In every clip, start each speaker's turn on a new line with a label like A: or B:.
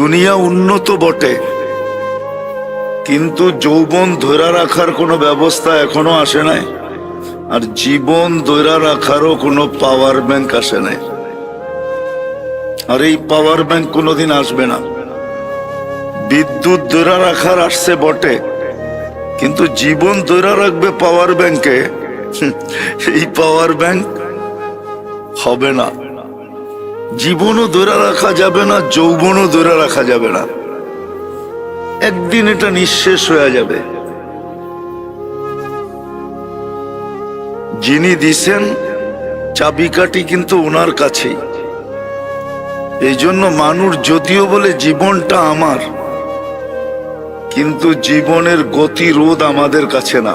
A: দুনিয়া উন্নত বটে, কিন্তু যৌবন ধরে রাখার কোনো ব্যবস্থা এখনো আসে নাই। আর জীবন ধরে রাখারও কোনো পাওয়ার ব্যাংক আসে নাই। আর এই পাওয়ার ব্যাংক কোনোদিন আসবে না। বিদ্যুৎ ধরে রাখার আসছে বটে, কিন্তু জীবন ধরে রাখবে পাওয়ার ব্যাংকে, এই পাওয়ার ব্যাংক হবে না। জীবনও ধরে রাখা যাবে না, যৌবনও ধরে রাখা যাবে না। একদিন এটা নিঃশেষ হয়ে যাবে। যিনি দিছেন চাবিকাঠি কিন্তু ওনার কাছেই। এই জন্য মানুষ যদিও বলে জীবনটা আমার, কিন্তু জীবনের গতিরোধ আমাদের কাছে না।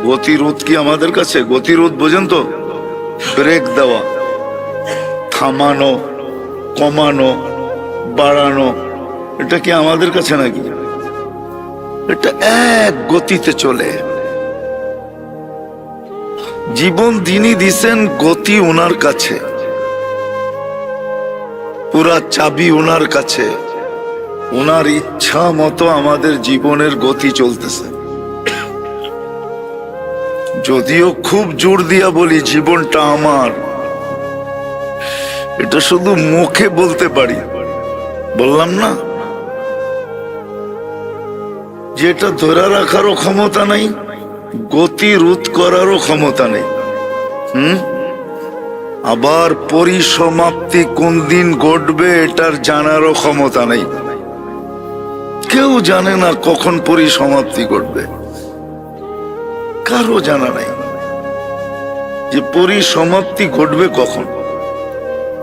A: গতিরোধ কি আমাদের কাছে? গতিরোধ বোঝেন তো? ব্রেক দেওয়া, থামানো, কমানো, বাড়ানো, এটা কি আমাদের কাছে নাকি? এটা এক গতিতে চলে। জীবন যিনি দিছেন গতি ওনার কাছে, পুরা চাবি ওনার কাছে। ওনার ইচ্ছা মতো আমাদের জীবনের গতি চলতেছে। যদিও খুব জোর দিয়া বলি জীবনটা আমার, এটা শুধু মুখে বলতে পারি। বললাম না যেটা ধরে রাখারও ক্ষমতা নাই, গতি রোধ করারও ক্ষমতা নেই। আবার পরিসমাপ্তি কোন দিন ঘটবে এটার জানারও ক্ষমতা নেই। কেউ জানে না কখন পরিসমাপ্তি ঘটবে, কারো জানা নাই যে পরিসমাপ্তি ঘটবে কখন।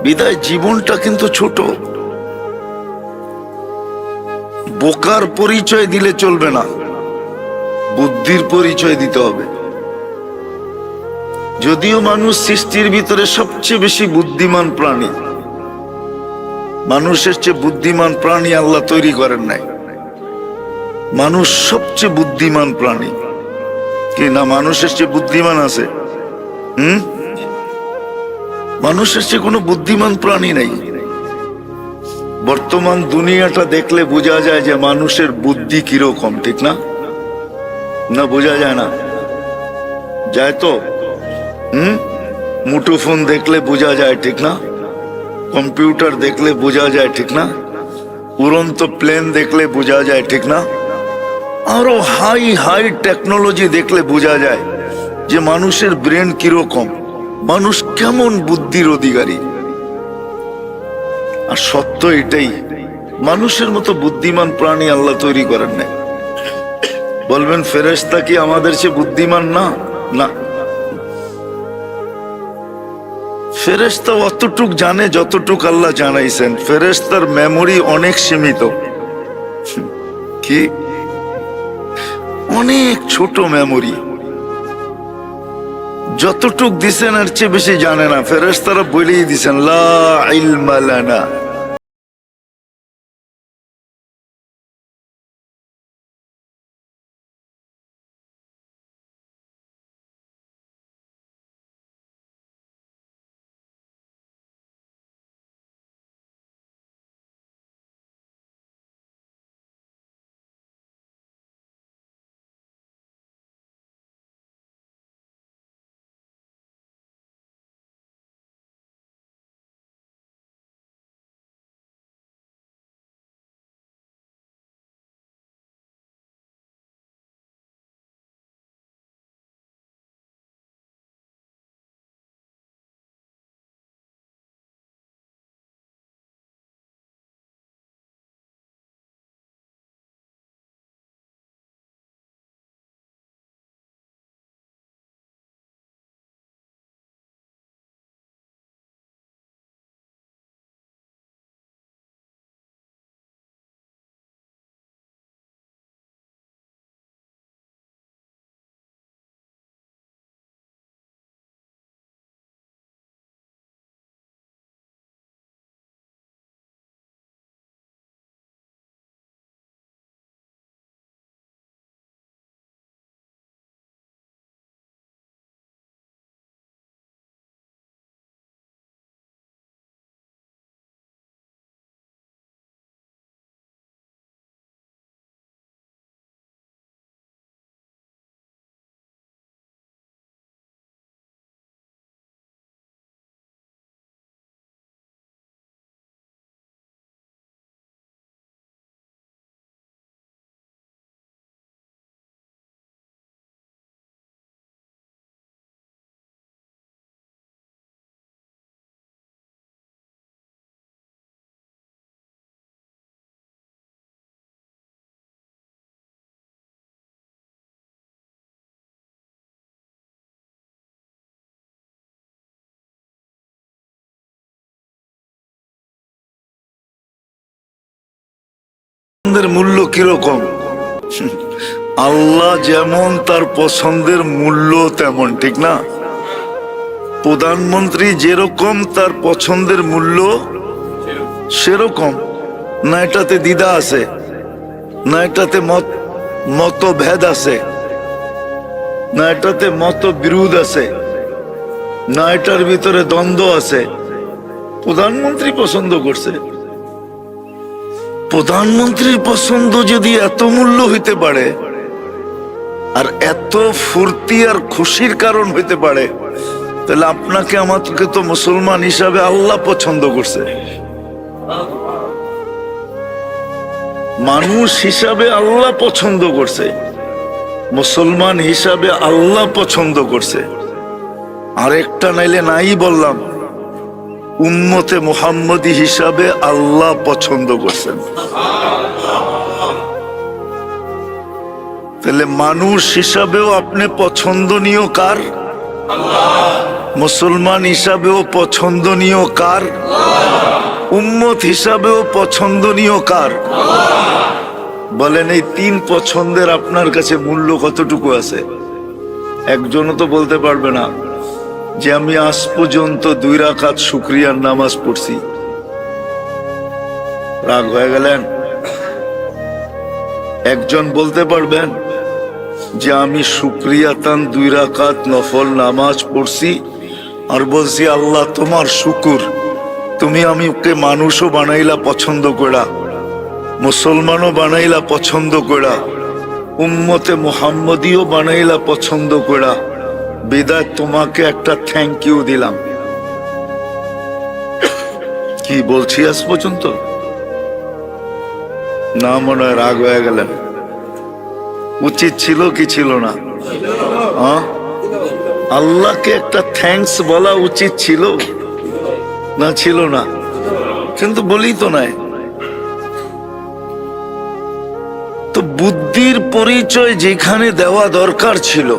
A: বিদায় জীবনটা কিন্তু ছোট। বোকার পরিচয় দিলে চলবে না, বুদ্ধির পরিচয় দিতে হবে। যদিও মানুষ সৃষ্টির ভিতরে সবচেয়ে বেশি বুদ্ধিমান প্রাণী, মানুষের চেয়ে বুদ্ধিমান প্রাণী আল্লাহ তৈরি করেন নাই। মানুষ সবচেয়ে বুদ্ধিমান প্রাণী। কি না মানুষের চেয়ে বুদ্ধিমান আছে? মানুষের চেয়ে কোনো বুদ্ধিমান প্রাণী নাই। বর্তমান দুনিয়াটা দেখলে বোঝা যায় যে মানুষের বুদ্ধি কিরকম, ঠিক না? না বোঝা যায় না? যায় তো? মুঠোফোন দেখলে বোঝা যায়, ঠিক না? কম্পিউটার দেখলে বোঝা যায়, ঠিক না? উড়ন্ত প্লেন দেখলে বোঝা যায়, ঠিক না? আরো হাই হাই টেকনোলজি দেখলে বোঝা যায় যে মানুষের ব্রেন কিরকম, মানুষ কেমন বুদ্ধির অধিকারী। আর সত্য এটাই, মানুষের মতো বুদ্ধিমান প্রাণী আল্লাহ তৈরি করেন নাই। বলবেন ফেরেশতা কি আমাদের চেয়ে বুদ্ধিমান না? না, ফেরেশতা অতটুক জানে যতটুক আল্লাহ জানাইছেন। ফেরেশতার মেমোরি অনেক সীমিত। কি অনেক ছোট মেমোরি, যতটুক দিছেন এর চেয়ে বেশি জানে না। ফেরেশতারা বলেই দিছেন লা ইলমা লানা। পছন্দের মূল্য কিরকম? আল্লাহ যেমন তার পছন্দের মূল্য তেমন, ঠিক না? প্রধানমন্ত্রী যেরকম তার পছন্দের মূল্য সেরকম। না এটাতে দ্বিধা আছে, না এটাতে মতভেদ আছে, না এটাতে মতবিরোধ আছে, না এটার ভিতরে দ্বন্দ্ব আছে। প্রধানমন্ত্রী পছন্দ করছে। প্রধানমন্ত্রীর পছন্দ যদি এত মূল্য হইতে পারে আর এত ফুর্তি আর খুশির কারণ হইতে পারে, তাহলে আপনাকে আমাকে তো মুসলমান হিসাবে আল্লাহ পছন্দ করছে। মানুষ হিসাবে আল্লাহ পছন্দ করছে, মুসলমান হিসাবে আল্লাহ পছন্দ করছে। আরেকটা নাইলে নাই বললাম, উম্মতে মুহাম্মদী হিসাবে আল্লাহ পছন্দ করছেন। তাহলে মানুষ হিসাবেও আপনি পছন্দনীয় কার? মুসলমান হিসাবেও পছন্দনীয় কার? উম্মত হিসাবেও পছন্দনীয় কার? বলেন এই তিন পছন্দের আপনার কাছে মূল্য কতটুকু আছে? একজনও তো বলতে পারবে না যে আমি আজ পর্যন্ত 2 রাকাত শুকরিয়ার নামাজ পড়ছি। রাগ হয়ে গেলেন? একজন বলতে পারবেন যে আমি শুকরিয়াতান 2 রাকাত নফল নামাজ পড়ছি আর বলছি আল্লাহ তোমার শুকুর, তুমি আমি ওকে মানুষও বানাইলা পছন্দ করা, মুসলমানও বানাইলা পছন্দ করা, উম্মতে মুহাম্মদীও বানাইলা পছন্দ করা, বিদায় তোমাকে একটা থ্যাংক ইউ দিলাম। কি বলছি আজ পর্যন্ত? না, মনে হয় রাগ হয়ে গেলেন। উচিত ছিল কি ছিল না? আল্লাহকে একটা থ্যাঙ্কস বলা উচিত ছিল না ছিল না? কিন্তু বলি তো নাই। তো বুদ্ধির পরিচয় যেখানে দেওয়া দরকার ছিল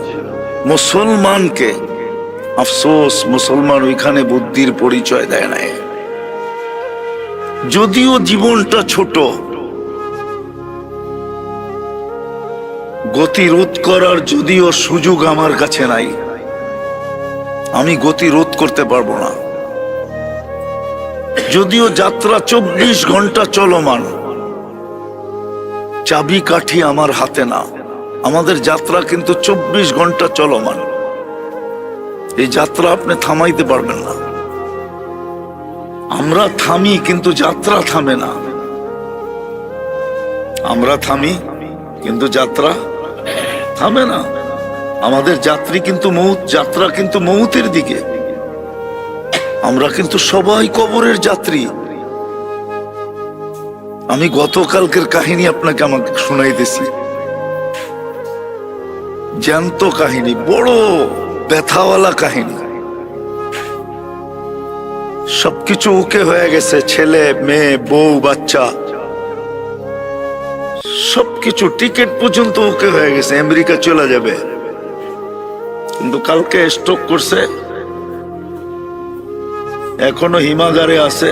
A: মুসলমানকে, আফসোস মুসলমান ওইখানে বুদ্ধির পরিচয় দেয় নাই। যদিও জীবনটা ছোট, গতি রোধ করার যদিও সুযোগ আমার কাছে নাই, আমি গতি রোধ করতে পারবো না। যদিও যাত্রা 24 ঘন্টা চলমান, চাবি কাঠি আমার হাতে না। আমাদের যাত্রা কিন্তু 24 ঘন্টা চলমান। এই যাত্রা আপনি থামাইতে পারবেন না। আমরা থামি কিন্তু যাত্রা থামে না। আমরা থামি কিন্তু যাত্রা থামে না। আমাদের যাত্রী কিন্তু যাত্রা কিন্তু মৌতের দিকে। আমরা কিন্তু সবাই কবরের যাত্রী। আমি গতকালকের কাহিনী আপনাকে আমাকে শোনাইতেছি, জ্যান্ত কাহিনী, বড় ব্যথাওয়ালা কাহিনী। সবকিছু ওকে হয়ে গেছে, ছেলে মেয়ে বউ বাচ্চা সবকিছু, টিকিট পর্যন্ত ওকে হয়ে গেছে, আমেরিকা চলে যাবে। কিন্তু কালকে স্ট্রোক করছে, এখনো হিমাগারে আছে।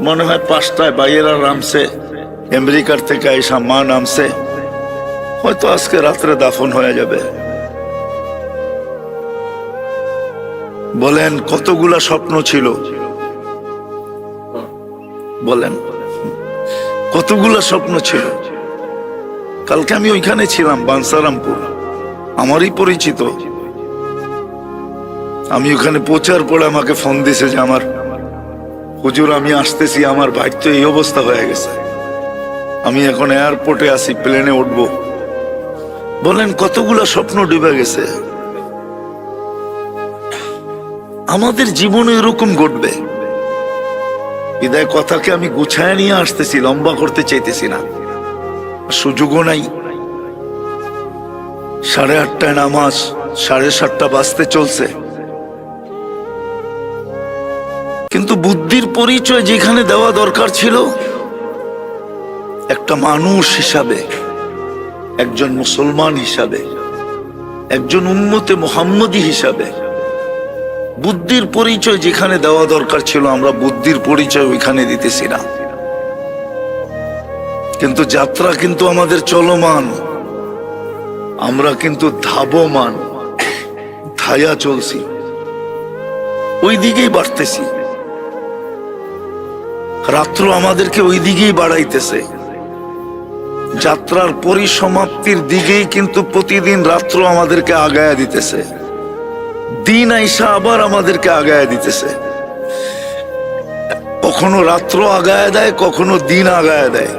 A: মনে হয় 5টায় বাইরেরা নামছে, আমেরিকার থেকে আইসা মা নামছে, হয়তো আজকে রাত্রে দাফন হয়ে যাবে। বলেন কতগুলা স্বপ্ন ছিল? বলেন কতগুলা স্বপ্ন ছিল? কালকে আমি ওইখানে ছিলাম, বাঞ্ছারামপুর, আমারই পরিচিত। আমি ওখানে পৌঁছার পরে আমাকে ফোন দিছে যে আমার হুজুর আমি আসতেছি, আমার ভাই তো এই অবস্থা হয়ে গেছে, আমি এখন এয়ারপোর্টে আছি, প্লেনে উঠবো। বলেন কতগুলা স্বপ্ন ডুবে গেছে। আমাদের জীবনে এরকম ঘটবে। বিদায় কথাকে আমি গুছায় নিয়ে আসতেছি, লম্বা করতে চাইতেছি না, সুযোগও নাই। 8:30টায় নামাজ, 7:30 বাজতে চলছে। কিন্তু বুদ্ধির পরিচয় যেখানে দেওয়া দরকার ছিল, একটা মানুষ হিসাবে, একজন মুসলমান হিসাবে, একজন উম্মতে মুহাম্মদী হিসাবে বুদ্ধির পরিচয় যেখানে দেওয়া দরকার ছিল, আমরা বুদ্ধির পরিচয় ওইখানে দিতেছি না। কিন্তু যাত্রা কিন্তু আমাদের চলমান, আমরা কিন্তু ধাবমান, ধায়া চলছি, ওই দিকেই বাড়তেছি। রাত্র আমাদেরকে ওই দিকেই বাড়াইতেছে। যাত্রার পরিসমাপ্তির দিকেই কিন্তু প্রতিদিন রাত্র আমাদেরকে আগায়া দিতেছে, দিন আইসা আবার আমাদেরকে আগায়া দিতেছে। কখনো রাত্র আগায়া দেয়, কখনো দিন আগায়া দেয়,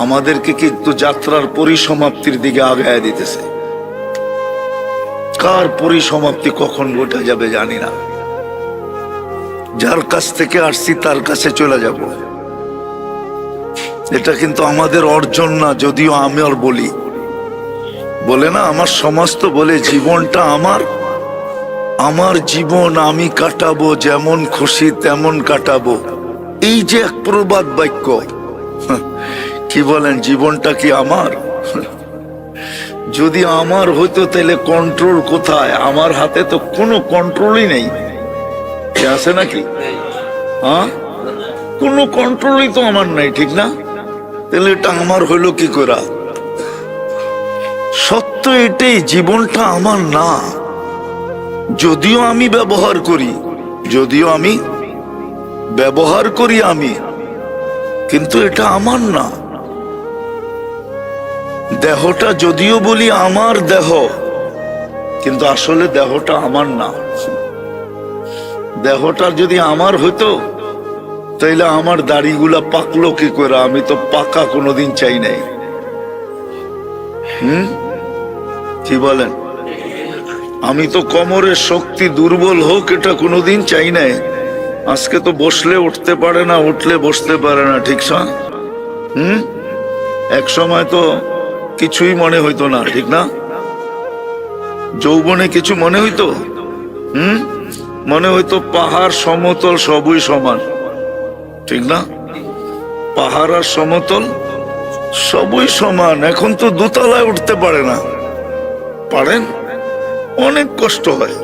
A: আমাদেরকে কিন্তু যাত্রার পরিসমাপ্তির দিকে আগায়া দিতেছে। কার পরিসমাপ্তি কখন ঘটে যাবে জানি না। যার কাছ থেকে আসছি তার কাছে চলে যাব, এটা কিন্তু আমাদের অর্জন না। যদিও আমি আর বলি, বলে না আমার সমাজ তো বলে জীবনটা আমার, আমার জীবন আমি কাটাবো, যেমন খুশি তেমন কাটাবো। এই যে এক প্রবাদ বাক্য, কি বলেন জীবনটা কি আমার? যদি আমার হইতো তাহলে কন্ট্রোল কোথায়? আমার হাতে তো কোনো কন্ট্রোলই নেই, আছে নাকি? হ্যাঁ, কোনো কন্ট্রোলই তো আমার নাই, ঠিক না? তাহলে এটা আমার হইলো কি করে? সত্য এটাই, জীবনটা আমার না। যদিও আমি ব্যবহার করি, যদিও আমি ব্যবহার করি আমি, কিন্তু এটা আমার না। দেহটা যদিও বলি আমার দেহ, কিন্তু আসলে দেহটা আমার না। দেহটা যদি আমার হইতো তাইলে আমার দাড়িগুলা পাকলো কি করে? আমি তো পাকা কোনোদিন চাই নাই। কি বলেন? আমি তো কোমরের শক্তি দুর্বল হোক এটা কোনোদিন চাই নাই। আজকে তো বসলে উঠতে পারে না, উঠলে বসতে পারে না, ঠিক না? এক সময় তো কিছুই মনে হইতো না, ঠিক না? যৌবনে কিছু মনে হইতো? মনে হইতো পাহাড় সমতল সবই সমান, ঠিক না? পাহাড় আর সমতল সবই সমান। এখন তো দোতলায় উঠতে পারে না। পারেন? অনেক কষ্ট হয়।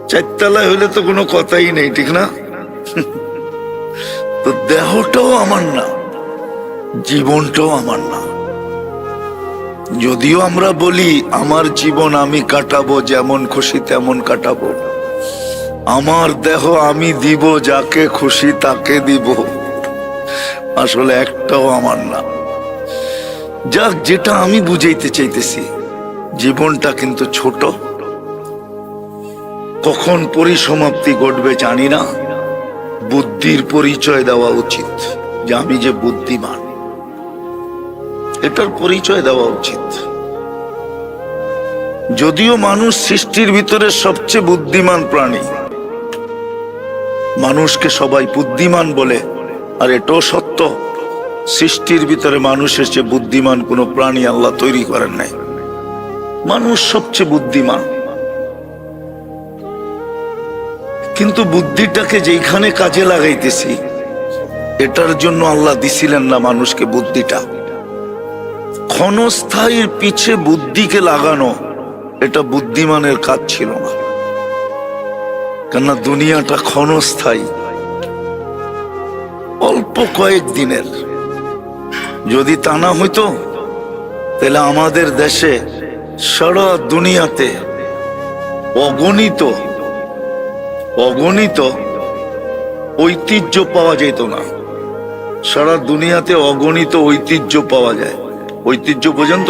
A: চারতলায় হইলে তো কোনো কথাই নেই, ঠিক না? তো দেহটাও আমার না, জীবনটাও আমার না। যদিও আমরা বলি আমার জীবন আমি কাটাবো, যেমন খুশি তেমন কাটাবো, আমার দেহ আমি দিব, যাকে খুশি তাকে দিব, আসলে একটাও আমার না। যাক, যেটা আমি বুঝাইতে চাইতেছি, জীবনটা কিন্তু ছোট, কখন পরিসমাপ্তি ঘটবে জানি না। বুদ্ধির পরিচয় দেওয়া উচিত যে আমি যে বুদ্ধিমান, এটার পরিচয় দেওয়া উচিত। যদিও মানুষ সৃষ্টির ভিতরে সবচেয়ে বুদ্ধিমান প্রাণী, মানুষকে সবাই বুদ্ধিমান বলে, আর এটাও সত্য, সৃষ্টির ভিতরে মানুষের চেয়ে বুদ্ধিমান কোনো প্রাণী আল্লাহ তৈরি করেন নাই। মানুষ সবচেয়ে বুদ্ধিমান, কিন্তু বুদ্ধিটাকে যেখানে কাজে লাগাইতেছি, এটার জন্য আল্লাহ দিছিলেন না মানুষকে বুদ্ধিটা। ক্ষণস্থায়ীর পিছে বুদ্ধিকে লাগানো, এটা বুদ্ধিমানের কাজ ছিল না। কেননা দুনিয়াটা ক্ষণস্থায়ী, অল্প কয়েক দিনের। যদি তা না হইতো তাহলে আমাদের দেশে সারা দুনিয়াতে অগণিত অগণিত ঐতিহ্য পাওয়া যেত না। সারা দুনিয়াতে অগণিত ঐতিহ্য পাওয়া যায়। ঐতিহ্য পর্যন্ত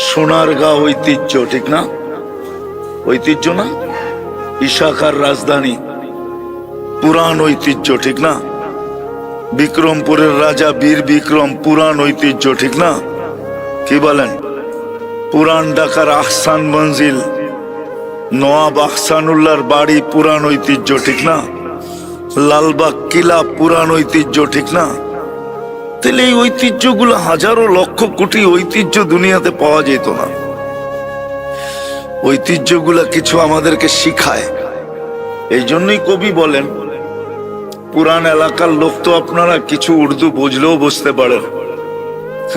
A: সোনারগাঁও ঐতিহ্য, ঠিক না? ঐতিহ্য না? ইশাখার রাজধানী, পুরাণ ঐতিহ্য, ঠিক না? বিক্রমপুরের রাজা বীর বিক্রম, পুরাণ ঐতিহ্য, ঠিক না? কি বলেন? পুরাণ ঢাকার আহসান মঞ্জিল, নওয়াব আহসানুল্লাহর বাড়ি, পুরাণ ঐতিহ্য, ঠিক না? লালবাগ কিলা, পুরাণ ঐতিহ্য, ঠিক না? তাহলে এই ঐতিহ্যগুলো হাজারো লক্ষ কোটি ঐতিহ্য দুনিয়াতে পাওয়া যেত না। ঐতিহ্যগুলা কিছু আমাদেরকে শিখায়। এই জন্যই কবি বলেন, পুরান এলাকার লোক তো আপনারা কিছু উর্দু বুঝলেও বুঝতে পারেন।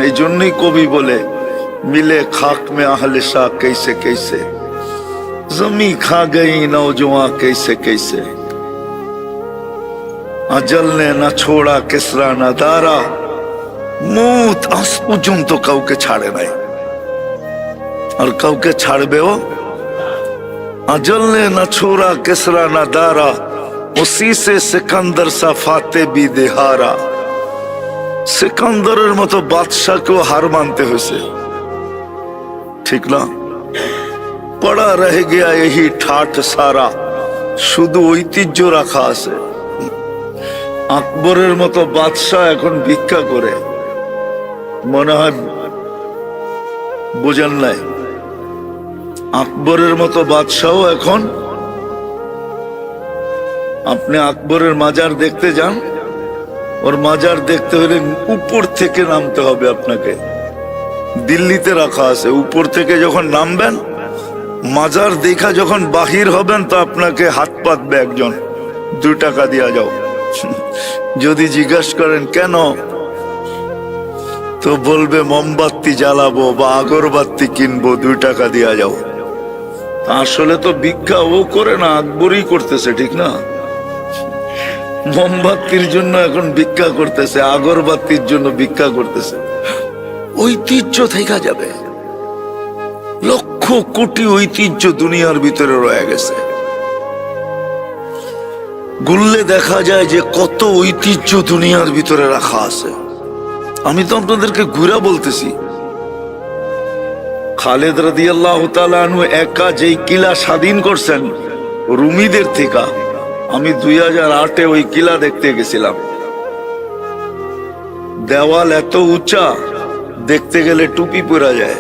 A: এই জন্যই কবি বলে, মিলে খাক মে আহলে শাহ कैसे कैसे, जमी खा गई नौजवां कैसे कैसे, अजल ने न छोड़ा किसरा न दारा, মৌত আজ পর্যন্ত কাউকে ছাড়ে নাই, আর কাউকে ছাড়বেও। अजल ने न छोड़ा किसरा न दारा, उसी से सिकंदर सा फाते भी देहारा। सिकंदरेर मतो बादशाहकेও हार मानते হয়েছে, ঠিক না? पड़ा रह गया यही ठाठ सारा, শুধু ঐতিহ্য রাখা আছে। আকবরের মতো বাদশাহ এখন ভিক্ষা করে, মনে হয় বোঝেন নাই? আকবরের মতো বাদশাহ এখন, আপনি আকবরের মাজার দেখতে যান, ওর মাজার দেখতে হলে উপর থেকে নামতে হবে আপনাকে। দিল্লিতে রাখা আছে, উপর থেকে যখন নামবেন, মাজার দেখা যখন বাহির হবেন, তো আপনাকে হাত পাতবে একজন, 2 টাকা দিয়া যাও। যদি জিজ্ঞাসা করেন কেন, তো বলবে মোমবাতি জ্বালাবো বা আগরবাতি কিনবো, 2 টাকা দিয়া যাও। আসলে তো ভিক্ষা ও করে না, আকবরই করতেছে, ঠিক না? মোমবাতির জন্য এখন ভিক্ষা করতেছে, আগরবাতির জন্য ভিক্ষা করতেছে। ঐতিহ্য থেকে যাবে, লক্ষ কোটি ঐতিহ্য দুনিয়ার ভিতরে রয়ে গেছে। গুললে দেখা যায় যে কত ঐতিহ্য দুনিয়ার ভিতরে রাখা আছে। আমি তো আপনাদেরকে ঘুরা বলতেছি। খালেদ রাদিয়াল্লাহু তাআলা আনহু একা যেই কিলা স্বাধীন করছেন রুমিদের থেকে, আমি 2008-এ ওই কিলা দেখতে গেছিলাম। দেওয়াল এত উঁচা, দেখতে গেলে টুপি পরা যায়।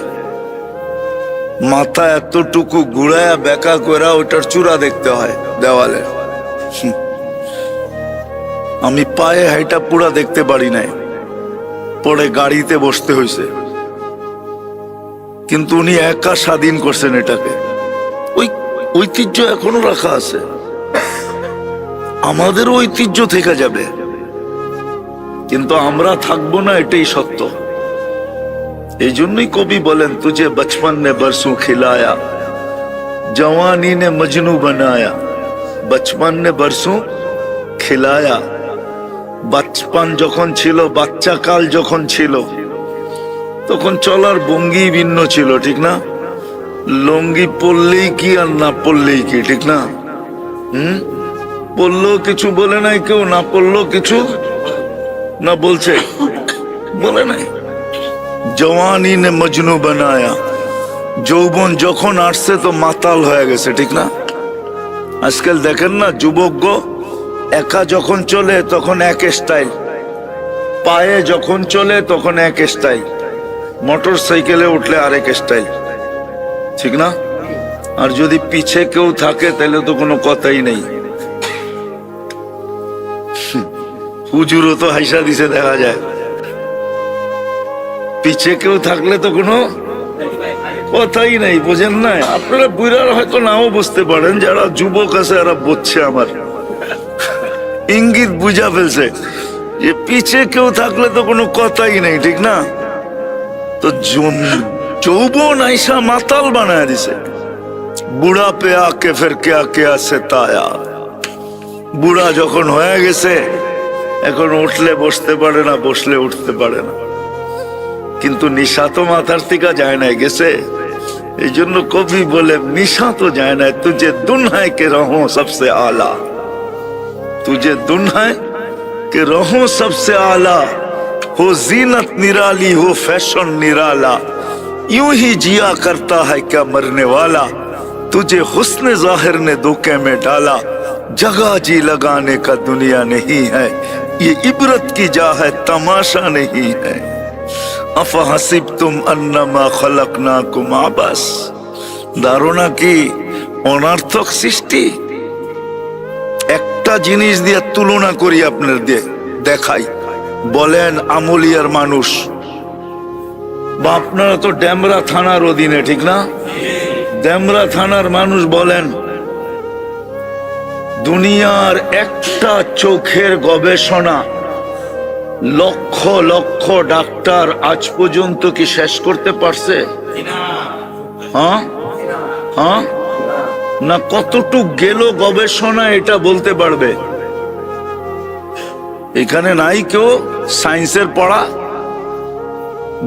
A: মাথা এতটুকু ঘুরায়া বেকা করে ওটার চূড়া দেখতে হয় দেওয়ালে। আমি পায়ে হাইটা পুরা দেখতে পারি নাই, পরে গাড়িতে বসতে হয়েছে। কিন্তু উনি একা স্বাধীন করছেন এটাকে। ওই ঐতিহ্য এখনো রাখা আছে, আমাদের ঐতিহ্য থেকে যাবে, কিন্তু আমরা থাকবো না, এটাই সত্য। এই জন্যই কবি বলেন, তুঝে বচপন নে বরসোं खिलाया, जवानी ने मजनू बनाया, बचपन ने बरसों खिलाया। বাচপান যখন ছিল, বাচ্চা কাল যখন ছিল, তখন চলার ভঙ্গি ভিন্ন ছিল, ঠিক না? লুঙ্গি পরলেই কি আর না পরলেই কি, ঠিক না? পরলেও কিছু বলে নাই কেউ, না পরলেও কিছু না বলছে, বলে নাই। জওয়ানি নে মজনু বানায়া, যৌবন যখন আসছে তো মাতাল হয়ে গেছে, ঠিক না? আজকাল দেখেন না, যুবক একা যখন চলে তখন এক স্টাইল, পায়ে যখন চলে তখন এক স্টাইল, মোটর সাইকেলে উঠলে আরেক স্টাইল, ঠিক না? আর যদি পিছে কেউ থাকে তাহলে তো কোনো কথাই নেই। হুজুরও তো হাইসা দিছে দেখা যায়। পিছে কেউ থাকলে তো কোনো কথাই নাই, বোঝেন না? আপনারা বুড়ারা হয়তো নাও বুঝতে পারেন, যারা যুবক আছে এরা বুঝছে, আমার ইঙ্গিত বুঝা ফেলছে যে পিছে কেউ থাকলে তো কোনো কথাই নেই, ঠিক না? তো যৌবন আইসা মাতাল বানায় দিছে। বুড়া পে আকে ফির কেয়া কেয়া সেতায়া, বুড়া যখন হয়ে গেছে এখন উঠলে বসতে পারে না, বসলে উঠতে পারে না, কিন্তু নিশা তো মাথার থেকে যায় না, গেছে। এই জন্য কবি বলে, নিশা তো যায় না, তুঝে দুনহায় কে রহো সবসে আলা, तुझे दुन है कि रहो सबसे आला, हो जीनत निराली, हो फैशन निराला, यूं ही जिया करता है क्या मरने वाला, तुझे हुस्न जाहिर ने धोखे में डाला, जगह जी लगाने का दुनिया नहीं है, ये इबरत की जा है तमाशा नहीं है, अफहसिबतुम अन्नमा खलकनाकुम आबस, धारणा की अनर्थक सृष्टि। একটা জিনিস দিয়ে তুলনা করি, আপনার দিয়ে দেখাই। বলেন আমলিয়ার মানুষ, বা আপনারা তো ডেমরা থানার অধীনে, ঠিক না? ডেমরা থানার মানুষ বলেন, দুনিয়ার একটা চোখের গবেষণা লক্ষ লক্ষ ডাক্তার আজ পর্যন্ত কি শেষ করতে পারছে? হ্যাঁ হ্যাঁ না, কতটুক গেল গবেষণা এটা বলতে পারবে? এখানে নাই কেউ সায়েন্সের পড়া,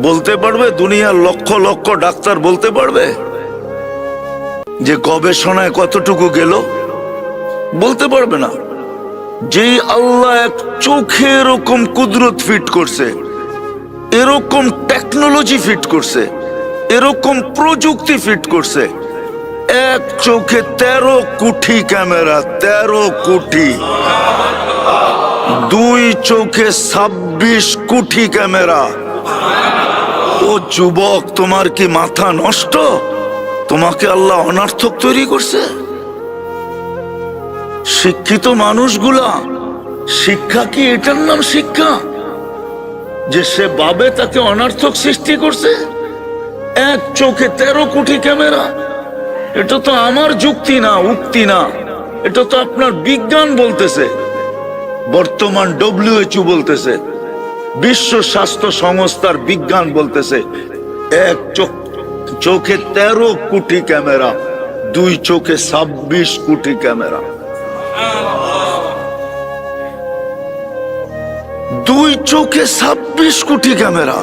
A: বলতে পারবে? দুনিয়ার লক্ষ লক্ষ ডাক্তার বলতে পারবে যে গবেষণায় কতটুকু গেল? বলতে পারবে না। যেই আল্লাহ এক চোখে এরকম কুদরত ফিট করছে, এরকম টেকনোলজি ফিট করছে, এরকম প্রযুক্তি ফিট করছে, এক চোখে 13 কোটি ক্যামেরা, 13 কোটি, দুই চোখে 26 কোটি ক্যামেরা। ও যুবক, তোমার কি মাথা নষ্ট? তোমাকে আল্লাহ অনর্থক তৈরি করছে। শিক্ষিত মানুষগুলা, শিক্ষা কি এটার নাম শিক্ষা যে সে ভাবে তাকে অনর্থক সৃষ্টি করছে? এক চোখে 13 কোটি ক্যামেরা, এটা তো আমার যুক্তি না, উক্তি না, এটা তো আপনার বিজ্ঞান বলতেছে। বর্তমান WHO বলতেছে, বিশ্ব স্বাস্থ্য সংস্থার বিজ্ঞান বলতেছে, এক চোখে 13 কোটি ক্যামেরা, দুই চোখে 26 কোটি ক্যামেরা। দুই চোখে 26 কোটি ক্যামেরা।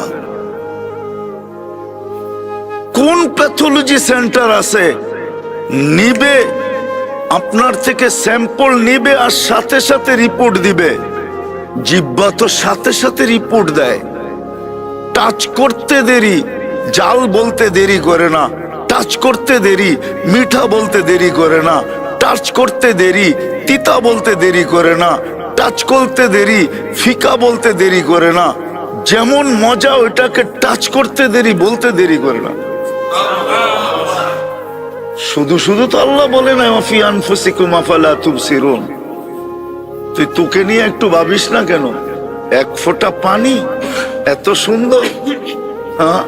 A: কোন প্যাথোলজি সেন্টার আছে নিবে আপনার থেকে স্যাম্পল নিবে আর সাথে সাথে রিপোর্ট দিবে? জিহ্বা তো সাথে সাথে রিপোর্ট দেয়। টাচ করতে দেরি, জাল বলতে দেরি করে না। টাচ করতে দেরি, মিঠা বলতে দেরি করে না। টাচ করতে দেরি, তিতা বলতে দেরি করে না। টাচ করতে দেরি, ফিকা বলতে দেরি করে না। যেমন মজা ওইটাকে টাচ করতে দেরি, বলতে দেরি করে না। শুধু শুধু তো আল্লাহ বলে না ওয়া ফি আনফুসিকুম আফালা তুবসিরুন। তুই তোকে নিয়ে একটু ভাবিস না কেন? এক ফোঁটা পানি এত সুন্দর, হ্যাঁ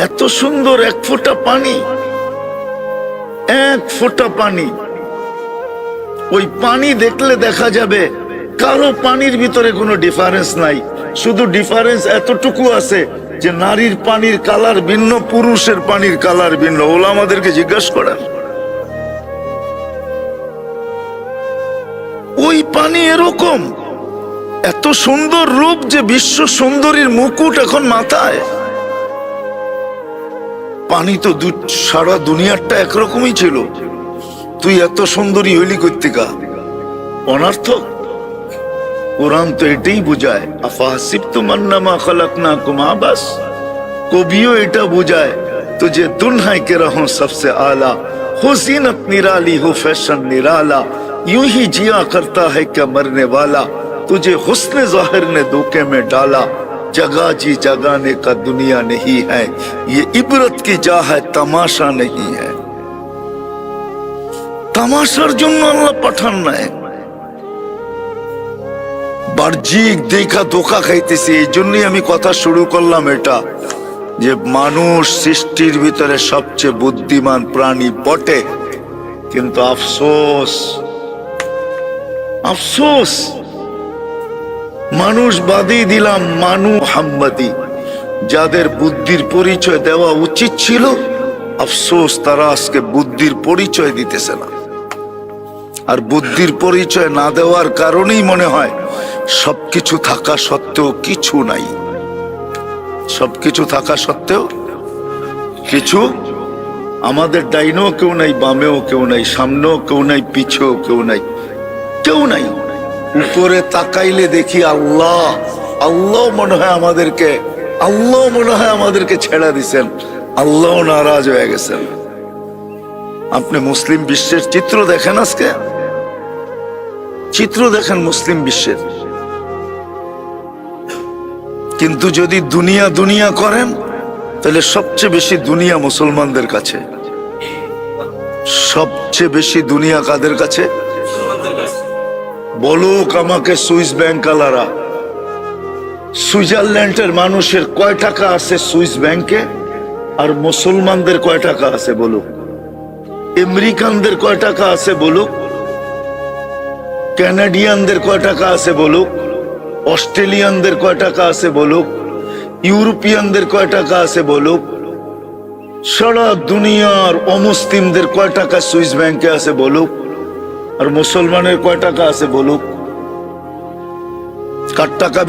A: এত সুন্দর এক ফোঁটা পানি, এক ফোঁটা পানি। ওই পানি দেখলে দেখা যাবে কারো পানির ভিতরে কোনো ডিফারেন্স নাই। শুধু ডিফারেন্স এতটুকু আছে যে নারীর পানির কালার ভিন্ন, পুরুষের পানির কালার ভিন্ন। ওলা আমাদেরকে জিজ্ঞাসা করার। ওই পানি এরকম এত সুন্দর রূপ যে বিশ্ব সুন্দরীর মুকুট এখন মাথায়। পানি তো সারা দুনিয়াটা একরকমই ছিল, তুই এত সুন্দরী হইলি কর্তিকা? অনর্থক। কোরআন তো এটাই বুঝায়, আফাহাসিবতুম আন্নামা খালাকনাকুম আবাস। কবিও এটা বুঝায়, তুঝে দুনহায় কে রহো সবসে আলা, हो जीनत निराली हो फैशन निराला, यूं ही जिया करता है क्या मरने वाला, तुझे हुस्न ज़ाहिर ने धोखे में डाला, जगह जी जगाने का दुनिया नहीं है, ये इबरत की जा है तमाशा नहीं है। তামাশার জন্য আল্লাহ পাঠান নাই। বাহ্যিক দেখা ধোকা খাইতেছি। এই জন্যই আমি কথা শুরু করলাম এটা, যে মানুষ সৃষ্টির ভিতরে সবচেয়ে বুদ্ধিমান প্রাণী বটে, কিন্তু আফসোস, আফসোস মানুষ বাদই দিলাম, মানু হাম্মাদি, যাদের বুদ্ধির পরিচয় দেওয়া উচিত ছিল, আফসোস তারা আজকে বুদ্ধির পরিচয় দিতেছে না। আর বুদ্ধির পরিচয় না দেওয়ার কারণেই মনে হয় সবকিছু থাকা সত্ত্বেও কিছু নাই। সবকিছু থাকা সত্ত্বেও কিছু, আমাদের ডাইনেও কেউ নাই, বামেও কেউ নাই, সামনেও কেউ নাই, পিছেও কেউ নাই, কেউ নাই। উপরে তাকাইলে দেখি আল্লাহ, আল্লাহ মনে হয় আমাদেরকে, আল্লাহ মনে হয় আমাদেরকে ছেড়া দিছেন, আল্লাহ নারাজ হয়ে গেছেন। আপনি মুসলিম বিশ্বের চিত্র দেখেন, আজকে চিত্র দেখেন মুসলিম বিশ্বের। কিন্তু যদি দুনিয়া দুনিয়া করেন, তাহলে সবচেয়ে বেশি দুনিয়া মুসলমানদের কাছে। সবচেয়ে বেশি দুনিয়া কাদের কাছে? বলুক আমাকে সুইস ব্যাংক আলারা, সুইজারল্যান্ডের মানুষের কয় টাকা আছে সুইস ব্যাংকে, আর মুসলমানদের কয় টাকা আছে বলুক? আমেরিকানদের কয় টাকা আছে বলুক? কানাডিয়ানদের কয় টাকা আছে বলুক? অস্ট্রেলিয়ানদের কয় টাকা আছে বলুক? ইউরোপিয়ানদের কয় টাকা আছে বলুক? সারা দুনিয়ার অমুসলিমদের কয় টাকা সুইস ব্যাংকে আছে বলুক? আর মুসলমানের কয় টাকা আছে বলুক? কার টাকা